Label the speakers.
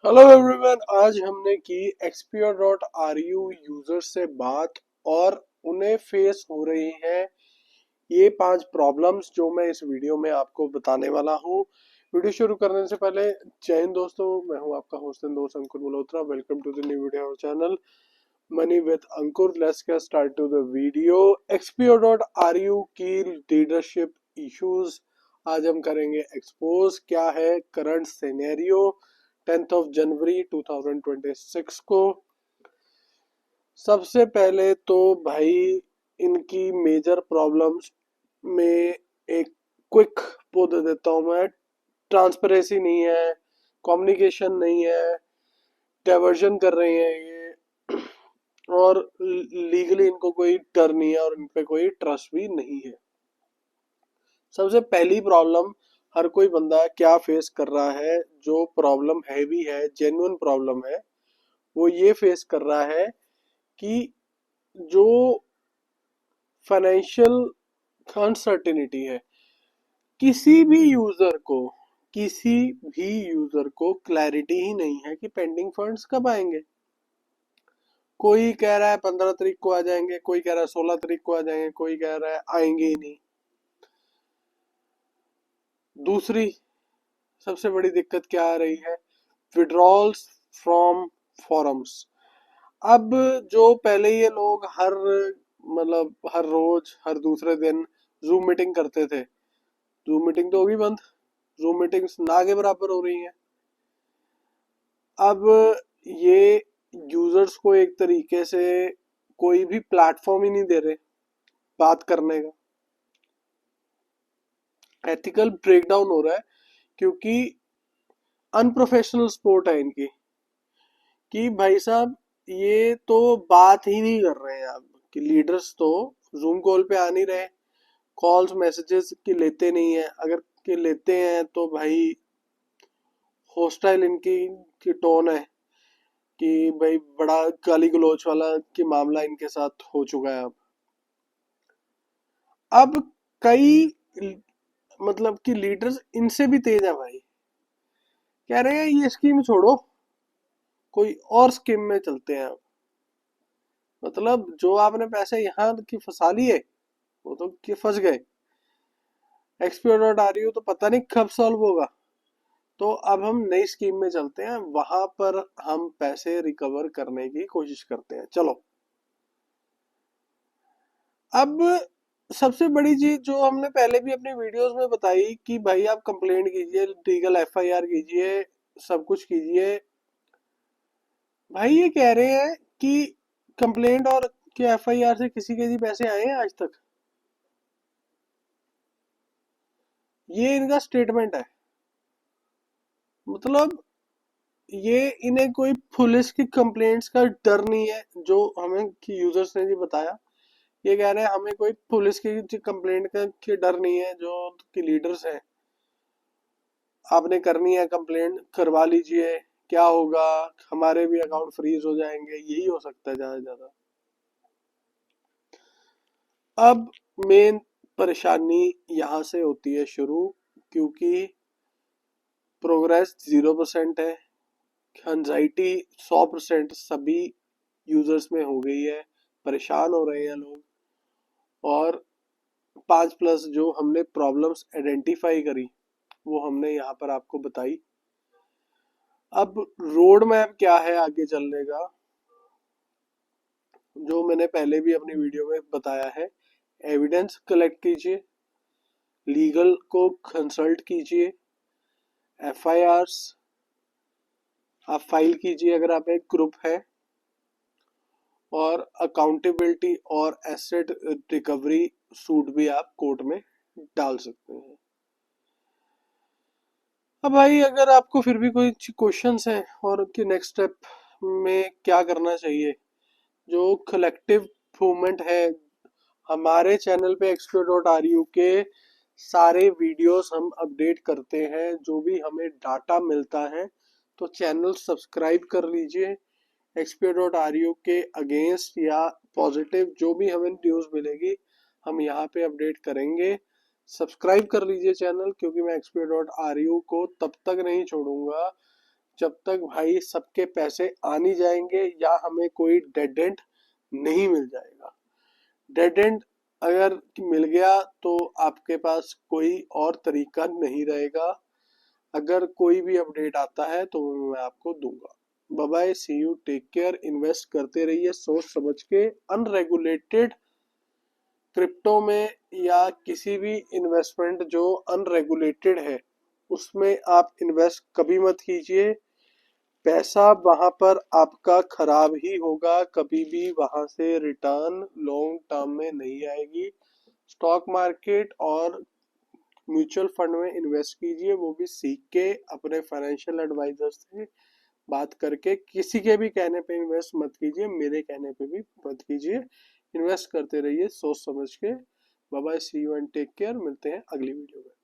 Speaker 1: Hello everyone, आज हमने की Explore.ru यूजर से बात और उन्हें फेस हो रही है ये 5 प्रॉब्लम्स जो मैं इस वीडियो में आपको बताने वाला हूँ। वीडियो शुरू करने से पहले जय हिंद दोस्तों, मैं हूँ आपका होस्ट एंड दोस्त Ankur Malhotra. Welcome to the new video channel money with Ankur. Let's get start to the video. Explore.ru की लीडरशिप इश्यूज आज हम करेंगे एक्सपोज। क्या है current scenario 10th of January 2026 को। सबसे पहले तो भाई इनकी मेजर प्रॉब्लम्स में एक क्विक वो दे देता हूं मैं। ट्रांसपेरेंसी नहीं है, कम्युनिकेशन नहीं है, डाइवर्जन कर रहे हैं ये और लीगली इनको कोई डर नहीं है और इन पे कोई ट्रस्ट भी नहीं है। सबसे पहली प्रॉब्लम हर कोई बंदा क्या फेस कर रहा है, जो प्रॉब्लम हैवी है, जेन्युइन प्रॉब्लम है, वो ये फेस कर रहा है कि जो फाइनेंशियल अनसर्टेनिटी है, किसी भी यूजर को किसी भी यूजर को क्लैरिटी ही नहीं है कि पेंडिंग फंड्स कब आएंगे। कोई कह रहा है 15 तारीख को आ जाएंगे, कोई कह रहा है 16 तारीख को आ जाएंगे, कोई कह रहा है आएंगे ही नहीं। दूसरी सबसे बड़ी दिक्कत क्या आ रही है, विड्रॉल्स फ्रॉम फॉरम्स। अब जो पहले ये लोग हर रोज हर दूसरे दिन जूम मीटिंग करते थे, जूम मीटिंग तो होगी बंद, जूम मीटिंग्स ना के बराबर हो रही हैं। अब ये यूजर्स को एक तरीके से कोई भी प्लेटफॉर्म ही नहीं दे रहे बात करने का। एथिकल ब्रेकडाउन हो रहा है क्योंकि अनप्रोफेशनल स्पोर्ट है इनकी, कि भाई साहब ये तो बात ही नहीं कर रहे हैं। अब कि लीडर्स तो जूम कॉल पे आ नहीं रहे, कॉल्स मैसेजेस की लेते नहीं है, अगर के लेते हैं तो भाई हॉस्टाइल इनकी की टोन है कि भाई बड़ा गाली गलौज वाला की मामला इनके साथ हो चुका है। अब कई मतलब कि लीडर्स इनसे भी तेज है भाई, कह रहे हैं ये स्कीम छोड़ो, कोई और स्कीम में चलते हैं। मतलब जो आपने पैसे यहाँ की फंसा लिए वो तो कि फंस गए। एक्सप्लोर डॉट आ रही हो तो पता नहीं कब सॉल्व होगा, तो अब हम नई स्कीम में चलते हैं, वहां पर हम पैसे रिकवर करने की कोशिश करते हैं। चलो, अब सबसे बड़ी चीज जो हमने पहले भी अपनी वीडियोस में बताई कि भाई आप कंप्लेंट कीजिए, लीगल एफआईआर कीजिए, सब कुछ कीजिए। भाई ये कह रहे हैं कि कंप्लेंट और कि एफआईआर से किसी के भी पैसे आए हैं आज तक, ये इनका स्टेटमेंट है। मतलब ये इन्हें कोई पुलिस की कंप्लेंट्स का डर नहीं है, जो हमें कि यूजर्स ने भी बताया। ये कह रहे हैं हमें कोई पुलिस की कंप्लेंट का की डर नहीं है, जो कि लीडर्स हैं। आपने करनी है कंप्लेंट करवा लीजिए, क्या होगा, हमारे भी अकाउंट फ्रीज हो जाएंगे, यही हो सकता है ज्यादा से ज्यादा। अब मेन परेशानी यहाँ से होती है शुरू, क्योंकि प्रोग्रेस 0% है, एंजाइटी 100% सभी यूजर्स में हो गई है, परेशान हो रहे हैं लोग। और 5+ जो हमने प्रॉब्लम्स आइडेंटिफाई करी वो हमने यहाँ पर आपको बताई। अब रोड मैप क्या है आगे चलने का, जो मैंने पहले भी अपनी वीडियो में बताया है। एविडेंस कलेक्ट कीजिए, लीगल को कंसल्ट कीजिए, एफआईआर्स आप फाइल कीजिए अगर आप एक ग्रुप है, और अकाउंटेबिलिटी और एसेट रिकवरी सूट भी आप कोर्ट में डाल सकते हैं। अब भाई अगर आपको फिर भी कोई क्वेश्चंस हैं और कि नेक्स्ट स्टेप में क्या करना चाहिए, जो कलेक्टिव इम्प्रूवमेंट है, हमारे चैनल पे Explore.ru के सारे वीडियोस हम अपडेट करते हैं, जो भी हमें डाटा मिलता है तो चैनल सब्सक्राइब कर लीजिए। Explore.ru के अगेंस्ट या पॉजिटिव जो भी हमें न्यूज़ मिलेगी हम यहाँ पे अपडेट करेंगे। सब्सक्राइब कर लीजिए चैनल, क्योंकि मैं Explore.ru को तब तक नहीं छोड़ूंगा जब तक भाई सबके पैसे आ नहीं जाएंगे या हमें कोई डेड एंड नहीं मिल जाएगा। डेड एंड अगर मिल गया तो आपके पास कोई और तरीका नहीं रहेगा। अगर कोई भी अपडेट आता है तो वो मैं आपको दूंगा। Bye bye, see you, take care. Invest करते रहिए सोच समझ के। अनरेगुलेटेड क्रिप्टो में या किसी भी इन्वेस्टमेंट जो अनरेगुलेटेड है उसमें आप इन्वेस्ट कभी मत कीजिए। पैसा वहां पर आपका खराब ही होगा, कभी भी वहां से रिटर्न लॉन्ग टर्म में नहीं आएगी। स्टॉक मार्केट और म्यूचुअल फंड में इन्वेस्ट कीजिए, वो भी सीख के अपने फाइनेंशियल एडवाइजर से बात करके। किसी के भी कहने पे इन्वेस्ट मत कीजिए, मेरे कहने पे भी मत कीजिए। इन्वेस्ट करते रहिए सोच समझ के। Bye bye, see you and take care. मिलते हैं अगली वीडियो में।